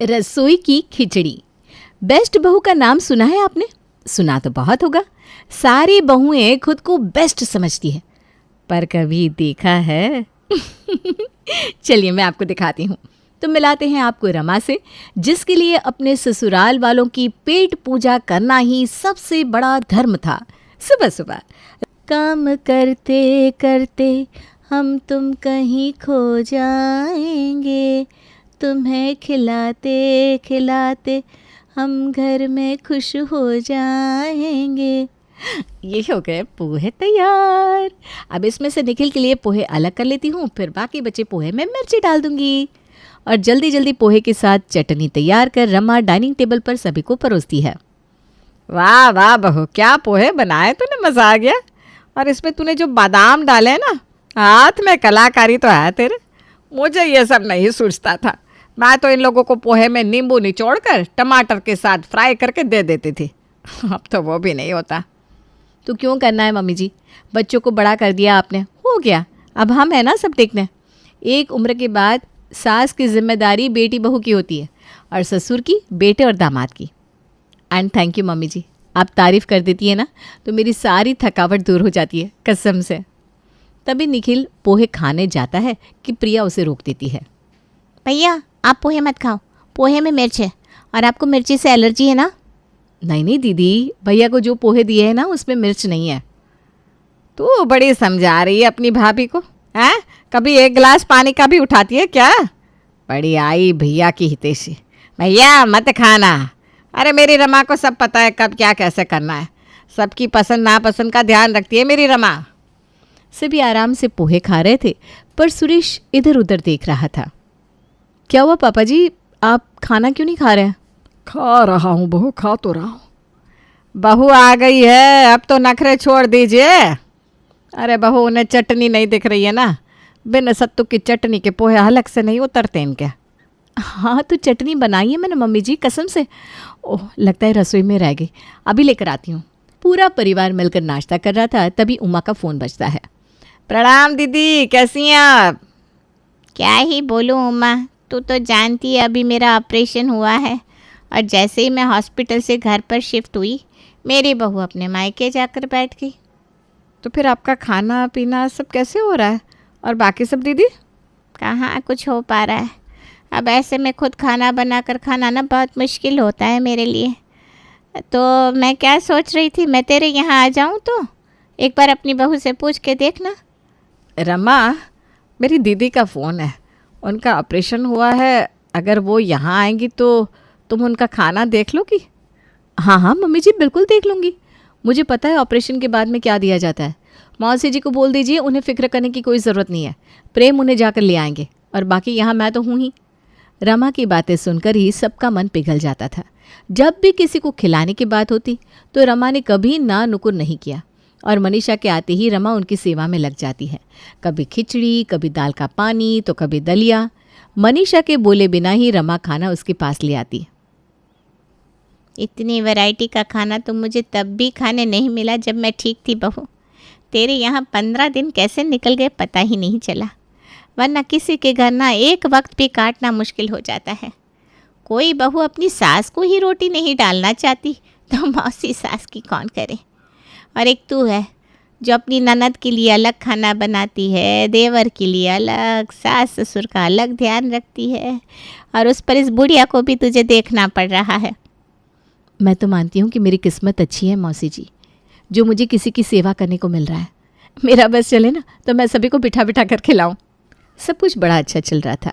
रसोई की खिचड़ी। बेस्ट बहू का नाम सुना है आपने? सुना तो बहुत होगा। सारी बहुएं खुद को बेस्ट समझती है, पर कभी देखा है? चलिए मैं आपको दिखाती हूँ। तो मिलाते हैं आपको रमा से, जिसके लिए अपने ससुराल वालों की पेट पूजा करना ही सबसे बड़ा धर्म था। सुबह सुबह काम करते करते हम तुम कहीं खो जाएंगे, तुम्हें खिलाते खिलाते हम घर में खुश हो जाएंगे। ये हो गए पोहे तैयार। अब इसमें से निखिल के लिए पोहे अलग कर लेती हूँ, फिर बाकी बचे पोहे में मिर्ची डाल दूंगी और जल्दी जल्दी पोहे के साथ चटनी तैयार कर रमा डाइनिंग टेबल पर सभी को परोसती है। वाह वाह बहू, क्या पोहे बनाए तूने, मज़ा आ गया। और इसमें तूने जो बादाम डाले ना, हाथ में कलाकारी तो है तेरे। मुझे ये सब नहीं सूझता था। मैं तो इन लोगों को पोहे में नींबू निचोड़कर टमाटर के साथ फ्राई करके दे देती थी। अब तो वो भी नहीं होता। तो क्यों करना है मम्मी जी, बच्चों को बड़ा कर दिया आपने, हो गया। अब हम है ना सब देखने। एक उम्र के बाद सास की जिम्मेदारी बेटी बहू की होती है और ससुर की बेटे और दामाद की। एंड थैंक यू मम्मी जी, आप तारीफ़ कर देती है ना तो मेरी सारी थकावट दूर हो जाती है, कसम से। तभी निखिल पोहे खाने जाता है कि प्रिया उसे रोक देती है। भैया आप पोहे मत खाओ, पोहे में मिर्च है और आपको मिर्ची से एलर्जी है ना। नहीं नहीं दीदी, भैया को जो पोहे दिए हैं ना उसमें मिर्च नहीं है। तू बड़ी समझा रही है अपनी भाभी को, हैं? कभी एक गिलास पानी का भी उठाती है क्या? बड़ी आई भैया की हितैषी। भैया मत खाना। अरे मेरी रमा को सब पता है कब क्या कैसे करना है। सबकी पसंद नापसंद का ध्यान रखती है मेरी रमा। सभी आराम से पोहे खा रहे थे, पर सुरेश इधर उधर देख रहा था। क्या हुआ पापा जी, आप खाना क्यों नहीं खा रहे हैं? खा रहा हूँ बहू, खा तो रहा हूँ। बहू आ गई है, अब तो नखरे छोड़ दीजिए। अरे बहू, उन्हें चटनी नहीं दिख रही है ना? बिन सत्तू की चटनी के पोहे हलक से नहीं उतरते इनके। हाँ तो चटनी बनाई है मैंने मम्मी जी, कसम से। ओह, लगता है रसोई में रह गई, अभी लेकर आती हूँ। पूरा परिवार मिलकर नाश्ता कर रहा था, तभी उमा का फ़ोन बजता है। प्रणाम दीदी, कैसी हैं आप? क्या ही बोलूँ उमा, तू तो जानती है अभी मेरा ऑपरेशन हुआ है और जैसे ही मैं हॉस्पिटल से घर पर शिफ्ट हुई, मेरी बहू अपने मायके जाकर बैठ गई। तो फिर आपका खाना पीना सब कैसे हो रहा है, और बाकी सब दीदी? कहाँ कुछ हो पा रहा है। अब ऐसे में खुद खाना बनाकर खाना ना बहुत मुश्किल होता है मेरे लिए। तो मैं क्या सोच रही थी, मैं तेरे यहाँ आ जाऊँ तो एक बार अपनी बहू से पूछ के देखना। रमा, मेरी दीदी का फ़ोन है, उनका ऑपरेशन हुआ है। अगर वो यहाँ आएंगी तो तुम उनका खाना देख लोगी? हाँ हाँ मम्मी जी, बिल्कुल देख लूँगी। मुझे पता है ऑपरेशन के बाद में क्या दिया जाता है। मौसी जी को बोल दीजिए, उन्हें फ़िक्र करने की कोई ज़रूरत नहीं है। प्रेम उन्हें जाकर ले आएंगे, और बाकी यहाँ मैं तो हूँ ही। रमा की बातें सुनकर ही सबका मन पिघल जाता था। जब भी किसी को खिलाने की बात होती तो रमा ने कभी ना नुकुर नहीं किया, और मनीषा के आते ही रमा उनकी सेवा में लग जाती है। कभी खिचड़ी, कभी दाल का पानी, तो कभी दलिया। मनीषा के बोले बिना ही रमा खाना उसके पास ले आती। इतनी वैरायटी का खाना तो मुझे तब भी खाने नहीं मिला जब मैं ठीक थी बहू। तेरे यहाँ 15 दिन कैसे निकल गए पता ही नहीं चला, वरना किसी के घर ना एक वक्त भी काटना मुश्किल हो जाता है। कोई बहू अपनी सास को ही रोटी नहीं डालना चाहती तो मौसी सास की कौन करे। और एक तू है जो अपनी ननद के लिए अलग खाना बनाती है, देवर के लिए अलग, सास ससुर का अलग ध्यान रखती है, और उस पर इस बुढ़िया को भी तुझे देखना पड़ रहा है। मैं तो मानती हूँ कि मेरी किस्मत अच्छी है मौसी जी, जो मुझे किसी की सेवा करने को मिल रहा है। मेरा बस चले ना तो मैं सभी को बिठा बिठा कर खिलाऊं। सब कुछ बड़ा अच्छा चल रहा था।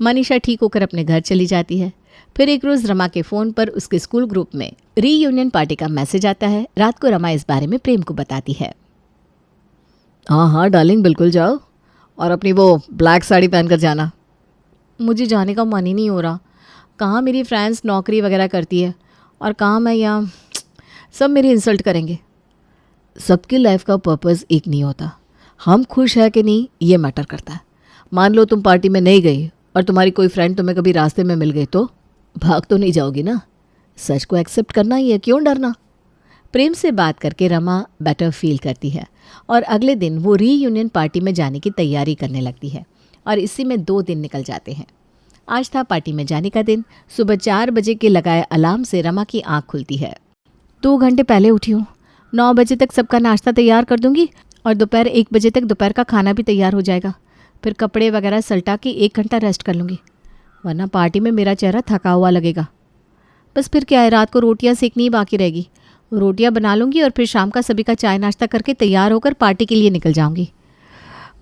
मनीषा ठीक होकर अपने घर चली जाती है। फिर एक रोज़ रमा के फ़ोन पर उसके स्कूल ग्रुप में रीयूनियन पार्टी का मैसेज आता है। रात को रमा इस बारे में प्रेम को बताती है। हाँ हाँ डार्लिंग, बिल्कुल जाओ, और अपनी वो ब्लैक साड़ी पहनकर जाना। मुझे जाने का मन ही नहीं हो रहा। कहाँ मेरी फ्रेंड्स नौकरी वगैरह करती है और कहाँ मैं यहाँ, सब मेरी इंसल्ट करेंगे। सबकी लाइफ का पर्पस एक नहीं होता। हम खुश है कि नहीं ये मैटर करता है। मान लो तुम पार्टी में नहीं गई और तुम्हारी कोई फ्रेंड तुम्हें कभी रास्ते में मिल गई, तो भाग तो नहीं जाओगी ना। सच को एक्सेप्ट करना ही है, क्यों डरना। प्रेम से बात करके रमा बेटर फील करती है और अगले दिन वो रीयूनियन पार्टी में जाने की तैयारी करने लगती है, और इसी में 2 दिन निकल जाते हैं। आज था पार्टी में जाने का दिन। सुबह 4 बजे के लगाए अलार्म से रमा की आंख खुलती है। 2 घंटे पहले उठी हूँ। 9 बजे तक सबका नाश्ता तैयार कर दूंगी और दोपहर 1 बजे तक दोपहर का खाना भी तैयार हो जाएगा। फिर कपड़े वगैरह सल्टा के 1 घंटा रेस्ट कर लूँगी, वरना पार्टी में मेरा चेहरा थका हुआ लगेगा। बस फिर क्या है, रात को रोटियां सेकनी ही बाकी रहेगी। रोटियां बना लूँगी और फिर शाम का सभी का चाय नाश्ता करके तैयार होकर पार्टी के लिए निकल जाऊँगी।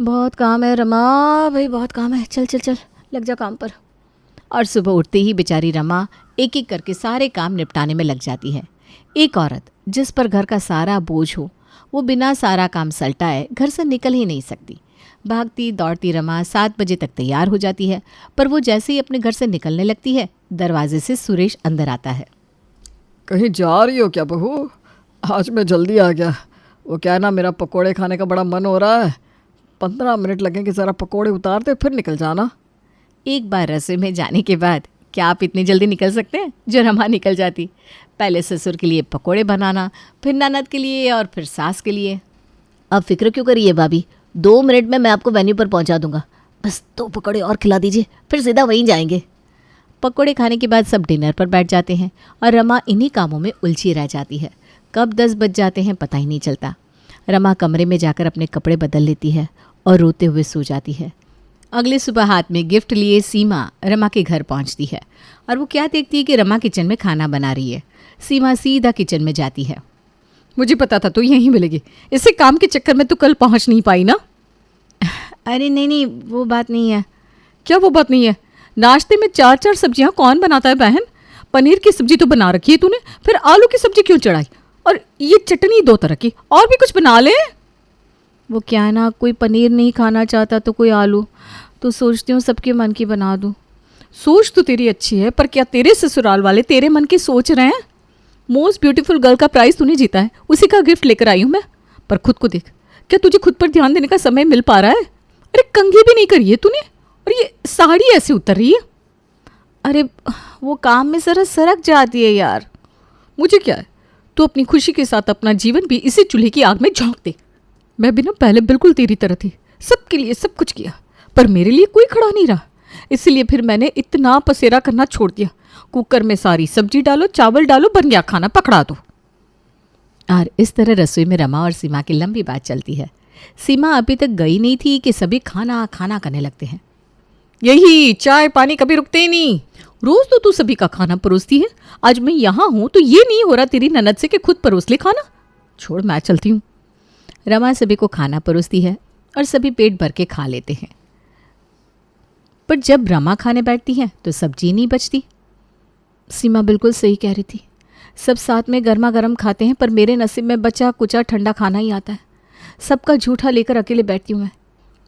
बहुत काम है रमा भाई, बहुत काम है। चल चल चल, लग जा काम पर। और सुबह उठते ही बेचारी रमा एक एक करके सारे काम निपटाने में लग जाती है। एक औरत जिस पर घर का सारा बोझ हो, वो बिना सारा काम सल्टाए घर से निकल ही नहीं सकती। भागती दौड़ती रमा 7 बजे तक तैयार हो जाती है, पर वो जैसे ही अपने घर से निकलने लगती है, दरवाजे से सुरेश अंदर आता है। कहीं जा रही हो क्या बहू? आज मैं जल्दी आ गया। वो क्या है ना, मेरा पकोड़े खाने का बड़ा मन हो रहा है। 15 मिनट लगेंगे, ज़रा पकोड़े उतार दे फिर निकल जाना। एक बार रसोई में जाने के बाद क्या आप इतनी जल्दी निकल सकते हैं? जो रमा निकल जाती। पहले ससुर के लिए पकोड़े बनाना, फिर ननद के लिए और फिर सास के लिए। अब फिक्र क्यों करिए भाभी, 2 मिनट में मैं आपको वेन्यू पर पहुंचा दूंगा। बस 2 पकोड़े और खिला दीजिए, फिर सीधा वहीं जाएंगे। पकोड़े खाने के बाद सब डिनर पर बैठ जाते हैं और रमा इन्हीं कामों में उलझी रह जाती है। कब 10 बज जाते हैं पता ही नहीं चलता। रमा कमरे में जाकर अपने कपड़े बदल लेती है और रोते हुए सो जाती है। अगले सुबह हाथ में गिफ्ट लिए सीमा रमा के घर पहुंचती है और वो क्या देखती है कि रमा किचन में खाना बना रही है। सीमा सीधा किचन में जाती है। मुझे पता था तू यहीं मिलेगी, इससे काम के चक्कर में तू कल पहुंच नहीं पाई ना। अरे नहीं, वो बात नहीं है। क्या वो बात नहीं है? नाश्ते में 4-4 सब्जियां कौन बनाता है बहन? पनीर की सब्जी तो बना रखी है तूने, फिर आलू की सब्जी क्यों चढ़ाई? और ये चटनी 2 तरह की, और भी कुछ बना ले। वो क्या है ना, कोई पनीर नहीं खाना चाहता तो कोई आलू, तो सोचती हूँ सबके मन की बना दूँ। सोच तो तेरी अच्छी है, पर क्या तेरे ससुराल वाले तेरे मन की सोच रहे हैं? मोस्ट ब्यूटीफुल गर्ल का प्राइज़ तूने जीता है, उसी का गिफ्ट लेकर आई हूँ मैं। पर खुद को देख, क्या तुझे खुद पर ध्यान देने का समय मिल पा रहा है? अरे कंघी भी नहीं करी है तूने, और ये साड़ी ऐसे उतर रही है। अरे वो काम में ज़रा सरक जाती है यार। मुझे क्या है, तू अपनी खुशी के साथ अपना जीवन भी इसी चूल्हे की आग में झोंक दे। मैं भी ना पहले बिल्कुल तेरी तरह थी, सबके लिए सब कुछ किया, पर मेरे लिए कोई खड़ा नहीं रहा। इसलिए फिर मैंने इतना पसेरा करना छोड़ दिया। कुकर में सारी सब्जी डालो, चावल डालो, बन गया खाना, पकड़ा दो। और इस तरह रसोई में रमा और सीमा की लंबी बात चलती है। सीमा अभी तक गई नहीं थी कि सभी खाना खाना करने लगते हैं। यही चाय पानी कभी रुकते ही नहीं। रोज तो तू सभी का खाना परोसती है, आज मैं यहाँ हूँ तो ये नहीं हो रहा तेरी ननद से कि खुद परोस ले खाना। छोड़, मैं चलती हूँ। रमा सभी को खाना परोसती है और सभी पेट भर के खा लेते हैं। पर जब रमा खाने बैठती है तो सब्जी नहीं बचती। सीमा बिल्कुल सही कह रही थी, सब साथ में गर्मा गर्म खाते हैं, पर मेरे नसीब में बचा कुचा ठंडा खाना ही आता है। सबका झूठा लेकर अकेले बैठती हूँ मैं।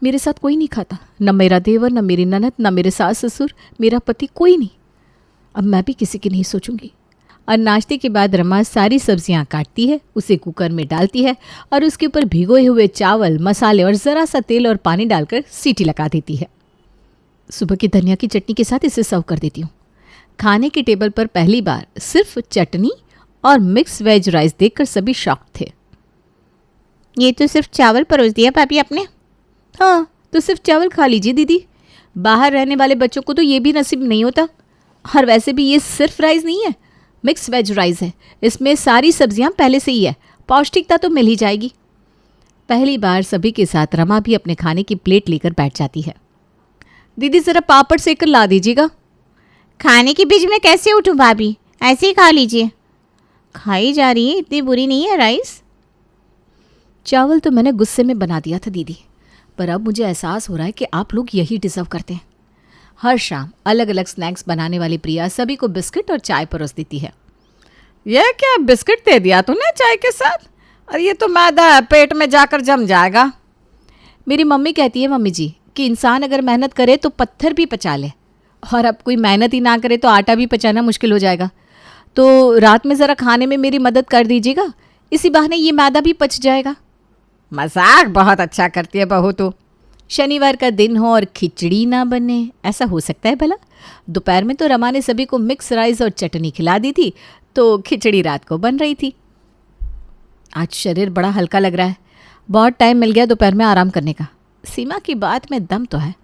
मेरे साथ कोई नहीं खाता, न मेरा देवर, न मेरी ननद, न मेरे सास ससुर, मेरा पति, कोई नहीं। अब मैं भी किसी की नहीं सोचूंगी। और नाश्ते के बाद रमा सारी सब्जियां काटती है, उसे कुकर में डालती है और उसके ऊपर भिगोए हुए चावल, मसाले और ज़रा सा तेल और पानी डालकर सीटी लगा देती है। सुबह की धनिया की चटनी के साथ इसे सर्व कर देती हूँ। खाने के टेबल पर पहली बार सिर्फ चटनी और मिक्स वेज राइस देखकर सभी शॉक्ड थे। ये तो सिर्फ चावल परोस दिया भाभी आपने। हाँ, तो सिर्फ चावल खा लीजिए दीदी, बाहर रहने वाले बच्चों को तो ये भी नसीब नहीं होता। और वैसे भी ये सिर्फ राइस नहीं है, मिक्स वेज राइस है। इसमें सारी सब्जियां पहले से ही है, पौष्टिकता तो मिल ही जाएगी। पहली बार सभी के साथ रमा भी अपने खाने की प्लेट लेकर बैठ जाती है। दीदी ज़रा पापड़ सेक कर ला दीजिएगा। खाने के बीच में कैसे उठूं भाभी, ऐसे ही खा लीजिए। खाई जा रही है, इतनी बुरी नहीं है राइस। चावल तो मैंने गुस्से में बना दिया था दीदी, पर अब मुझे एहसास हो रहा है कि आप लोग यही डिज़र्व करते हैं। हर शाम अलग अलग स्नैक्स बनाने वाली प्रिया सभी को बिस्किट और चाय परोस देती है। यह क्या बिस्किट दे दिया तूने चाय के साथ? अरे ये तो मैदा है, पेट में जाकर जम जाएगा। मेरी मम्मी कहती है मम्मी जी कि इंसान अगर मेहनत करे तो पत्थर भी पचा ले, और अब कोई मेहनत ही ना करे तो आटा भी पचाना मुश्किल हो जाएगा। तो रात में ज़रा खाने में मेरी मदद कर दीजिएगा, इसी बहाने ये मैदा भी पच जाएगा। मजाक बहुत अच्छा करती है बहू तू। शनिवार का दिन हो और खिचड़ी ना बने, ऐसा हो सकता है भला? दोपहर में तो रमा ने सभी को मिक्स राइस और चटनी खिला दी थी, तो खिचड़ी रात को बन रही थी। आज शरीर बड़ा हल्का लग रहा है, बहुत टाइम मिल गया दोपहर में आराम करने का। सीमा की बात में दम तो है।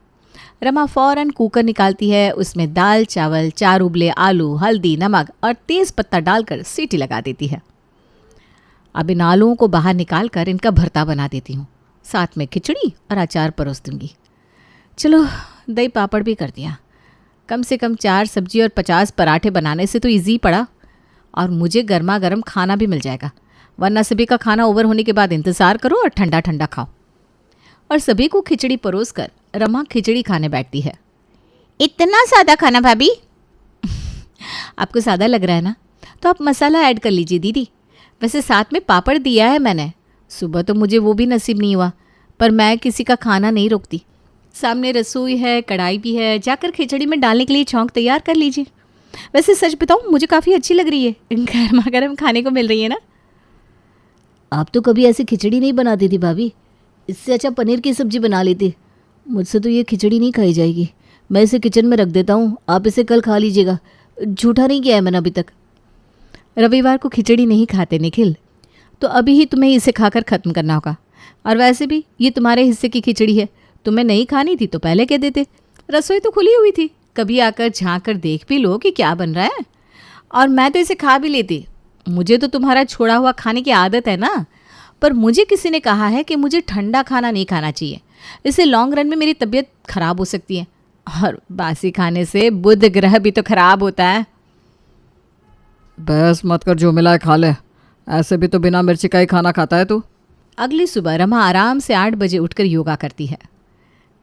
रमा फौरन कुकर निकालती है, उसमें दाल चावल, 4 उबले आलू, हल्दी, नमक और तेज पत्ता डालकर सीटी लगा देती है। अब इन आलूओं को बाहर निकाल कर इनका भरता बना देती हूँ, साथ में खिचड़ी और अचार परोस दूंगी। चलो दही पापड़ भी कर दिया। कम से कम 4 सब्जी और 50 पराठे बनाने से तो इजी पड़ा, और मुझे गर्मा गर्म खाना भी मिल जाएगा, वरना सभी का खाना ओवर होने के बाद इंतज़ार करो और ठंडा ठंडा खाओ। और सभी को खिचड़ी परोस कर रमा खिचड़ी खाने बैठती है। इतना सादा खाना भाभी? आपको सादा लग रहा है ना, तो आप मसाला ऐड कर लीजिए दीदी। वैसे साथ में पापड़ दिया है मैंने, सुबह तो मुझे वो भी नसीब नहीं हुआ, पर मैं किसी का खाना नहीं रोकती। सामने रसोई है, कढ़ाई भी है, जाकर खिचड़ी में डालने के लिए छौंक तैयार कर लीजिए। वैसे सच बताऊँ, मुझे काफ़ी अच्छी लग रही है, गर्मा गर्म खाने को मिल रही है ना। आप तो कभी ऐसी खिचड़ी नहीं बनाती थी भाभी, इससे अच्छा पनीर की सब्जी बना लेती। मुझसे तो ये खिचड़ी नहीं खाई जाएगी, मैं इसे किचन में रख देता हूँ, आप इसे कल खा लीजिएगा। झूठा नहीं किया है मैंने अभी तक। रविवार को खिचड़ी नहीं खाते निखिल, तो अभी ही तुम्हें इसे खाकर ख़त्म करना होगा। और वैसे भी ये तुम्हारे हिस्से की खिचड़ी है, तुम्हें नहीं खानी थी तो पहले कह देते। रसोई तो खुली हुई थी, कभी आकर झाँक कर देख भी लो कि क्या बन रहा है, और मैं तो इसे खा भी लेती। मुझे तो तुम्हारा छोड़ा हुआ खाने की आदत है ना, पर मुझे किसी ने कहा है कि मुझे ठंडा खाना नहीं खाना चाहिए, इससे लॉन्ग रन में मेरी तबीयत खराब हो सकती है, और बासी खाने से बुध ग्रह भी तो खराब होता है। बस मत कर, जो मिला है खा ले, ऐसे भी तो बिना मिर्ची का ही खाना खाता है तू। अगली सुबह रमा आराम से 8 बजे उठकर योगा करती है।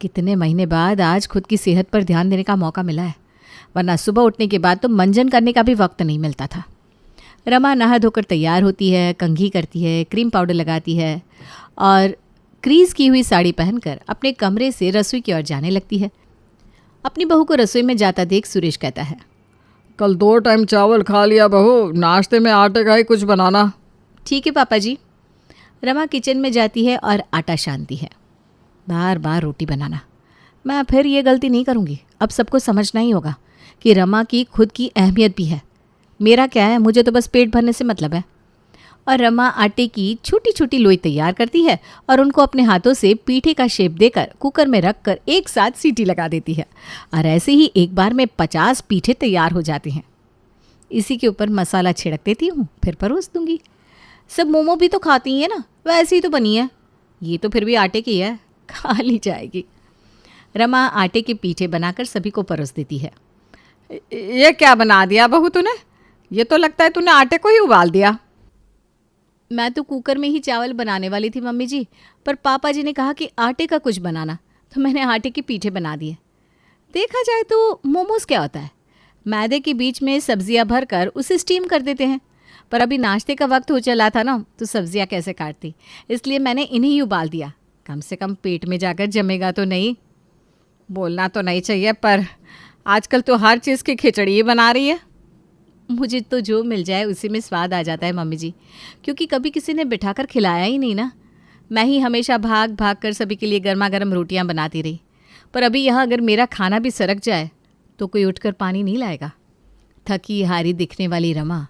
कितने महीने बाद आज खुद की सेहत पर ध्यान देने का मौका मिला है, वरना सुबह उठने के बाद तो मंजन करने का भी वक्त नहीं मिलता था। रमा नहा धोकर तैयार होती है, कंघी करती है, क्रीम पाउडर लगाती है और क्रीज की हुई साड़ी पहनकर अपने कमरे से रसोई की ओर जाने लगती है। अपनी बहू को रसोई में जाता देख सुरेश कहता है, कल 2 टाइम चावल खा लिया बहू, नाश्ते में आटे का ही कुछ बनाना। ठीक है पापा जी। रमा किचन में जाती है और आटा छानती है। बार बार रोटी बनाना, मैं फिर ये गलती नहीं करूँगी। अब सबको समझना ही होगा कि रमा की खुद की अहमियत भी है। मेरा क्या है, मुझे तो बस पेट भरने से मतलब है। और रमा आटे की छोटी छोटी लोई तैयार करती है और उनको अपने हाथों से पीठे का शेप देकर कुकर में रख कर एक साथ सीटी लगा देती है, और ऐसे ही एक बार में 50 पीठे तैयार हो जाते हैं। इसी के ऊपर मसाला छिड़क देती हूँ, फिर परोस दूंगी। सब मोमो भी तो खाती हैं ना, वैसी ही तो बनी है, ये तो फिर भी आटे की है, खा ली जाएगी। रमा आटे के पीठे बनाकर सभी को परोस देती है। ये क्या बना दिया बहू तूने? ये तो लगता है तूने आटे को ही उबाल दिया। मैं तो कुकर में ही चावल बनाने वाली थी मम्मी जी, पर पापा जी ने कहा कि आटे का कुछ बनाना, तो मैंने आटे के पीठे बना दिए। देखा जाए तो मोमोज क्या होता है, मैदे के बीच में सब्जियां भरकर उसे स्टीम कर देते हैं। पर अभी नाश्ते का वक्त हो चला था ना, तो सब्जियां कैसे काटती, इसलिए मैंने इन्हें ही उबाल दिया। कम से कम पेट में जाकर जमेगा तो नहीं। बोलना तो नहीं चाहिए, पर आजकल तो हर चीज़ की खिचड़ी ही बना रही है। मुझे तो जो मिल जाए उसी में स्वाद आ जाता है मम्मी जी, क्योंकि कभी किसी ने बिठाकर खिलाया ही नहीं ना। मैं ही हमेशा भाग भाग कर सभी के लिए गर्मा गर्म रोटियां बनाती रही, पर अभी यहाँ अगर मेरा खाना भी सरक जाए तो कोई उठकर पानी नहीं लाएगा। थकी हारी दिखने वाली रमा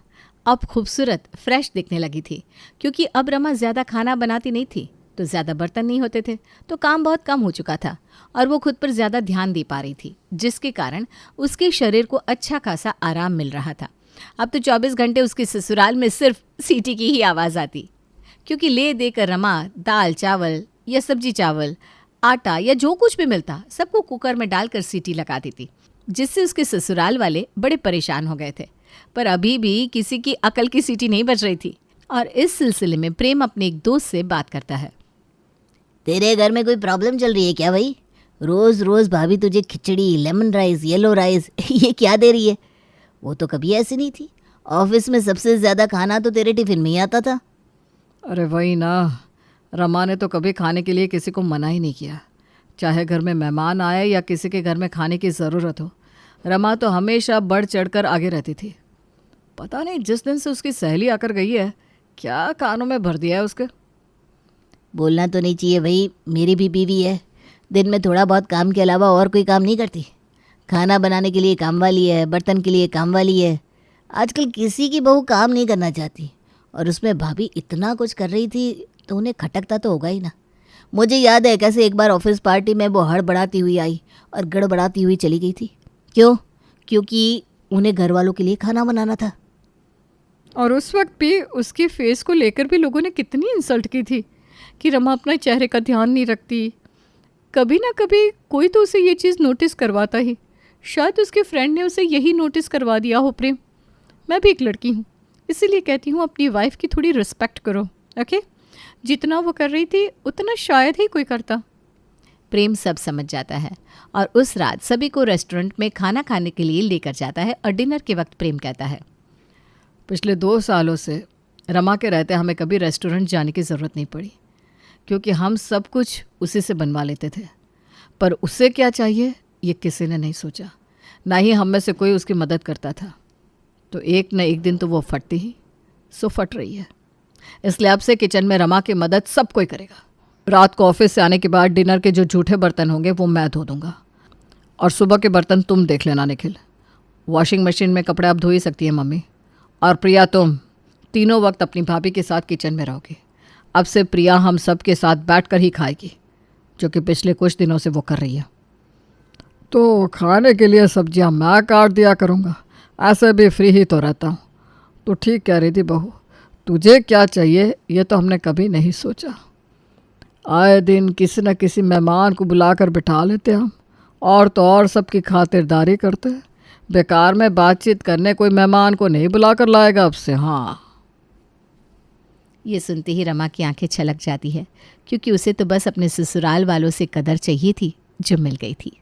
अब खूबसूरत फ्रेश दिखने लगी थी, क्योंकि अब रमा ज़्यादा खाना बनाती नहीं थी, तो ज़्यादा बर्तन नहीं होते थे, तो काम बहुत कम हो चुका था और वो खुद पर ज़्यादा ध्यान दे पा रही थी, जिसके कारण उसके शरीर को अच्छा खासा आराम मिल रहा था। अब तो 24 घंटे उसके ससुराल में सिर्फ सीटी की ही आवाज़ आती, क्योंकि ले देकर रमा दाल चावल या सब्जी चावल, आटा या जो कुछ भी मिलता सबको कुकर में डालकर सीटी लगा देती, जिससे उसके ससुराल वाले बड़े परेशान हो गए थे। पर अभी भी किसी की अकल की सीटी नहीं बज रही थी। और इस सिलसिले में प्रेम अपने एक दोस्त से बात करता है। तेरे घर में कोई प्रॉब्लम चल रही है क्या भाई? रोज़ रोज़ भाभी तुझे खिचड़ी, लेमन राइस, येलो राइस ये क्या दे रही है? वो तो कभी ऐसी नहीं थी। ऑफिस में सबसे ज़्यादा खाना तो तेरे टिफ़िन में ही आता था। अरे वही ना, रमा ने तो कभी खाने के लिए किसी को मना ही नहीं किया, चाहे घर में मेहमान आए या किसी के घर में खाने की ज़रूरत हो। रमा तो हमेशा बढ़ चढ़कर आगे रहती थी। पता नहीं जिस दिन से उसकी सहेली आकर गई है, क्या कानों में भर दिया है उसके। बोलना तो नहीं चाहिए भाई, मेरी भी बीवी है, दिन में थोड़ा बहुत काम के अलावा और कोई काम नहीं करती। खाना बनाने के लिए काम वाली है, बर्तन के लिए काम वाली है। आजकल किसी की बहू काम नहीं करना चाहती, और उसमें भाभी इतना कुछ कर रही थी तो उन्हें खटकता तो होगा ही ना। मुझे याद है कैसे एक बार ऑफिस पार्टी में वो हड़बड़ाती हुई आई और गड़बड़ाती हुई चली गई थी। क्यों? क्योंकि उन्हें घर वालों के लिए खाना बनाना था। और उस वक्त भी उसके फेस को लेकर भी लोगों ने कितनी इंसल्ट की थी कि रमा अपने चेहरे का ध्यान नहीं रखती। कभी ना कभी कोई तो उसे ये चीज़ नोटिस करवाता ही। शायद उसके फ्रेंड ने उसे यही नोटिस करवा दिया हो। प्रेम, मैं भी एक लड़की हूँ, इसीलिए कहती हूँ अपनी वाइफ की थोड़ी रिस्पेक्ट करो, ओके? जितना वो कर रही थी उतना शायद ही कोई करता। प्रेम सब समझ जाता है और उस रात सभी को रेस्टोरेंट में खाना खाने के लिए लेकर जाता है और डिनर के वक्त प्रेम कहता है, पिछले 2 सालों से रमा के रहते हमें कभी रेस्टोरेंट जाने की ज़रूरत नहीं पड़ी, क्योंकि हम सब कुछ उसी से बनवा लेते थे। पर उसे क्या चाहिए ये किसी ने नहीं सोचा, ना ही हम में से कोई उसकी मदद करता था। तो एक न एक दिन तो वो फटती ही सो फट रही है। इसलिए अब से किचन में रमा की मदद सब कोई करेगा। रात को ऑफिस से आने के बाद डिनर के जो जूठे बर्तन होंगे वो मैं धो दूंगा, और सुबह के बर्तन तुम देख लेना निखिल। वॉशिंग मशीन में कपड़े आप धो ही सकती है मम्मी। और प्रिया, तुम तीनों वक्त अपनी भाभी के साथ किचन में रहोगे। अब से प्रिया हम सब के साथ बैठकर ही खाएगी, जो कि पिछले कुछ दिनों से वो कर रही है। तो खाने के लिए सब्जियां मैं काट दिया करूँगा, ऐसे भी फ्री ही तो रहता हूँ। तो ठीक कह रही थी बहू, तुझे क्या चाहिए ये तो हमने कभी नहीं सोचा। आए दिन किसी न किसी मेहमान को बुलाकर बिठा लेते हम, और तो और सबकी खातिरदारी करते हैं। बेकार में बातचीत करने कोई मेहमान को नहीं बुलाकर लाएगा अब से। हाँ, ये सुनते ही रमा की आंखें छलक जाती है, क्योंकि उसे तो बस अपने ससुराल वालों से कदर चाहिए थी जो मिल गई थी।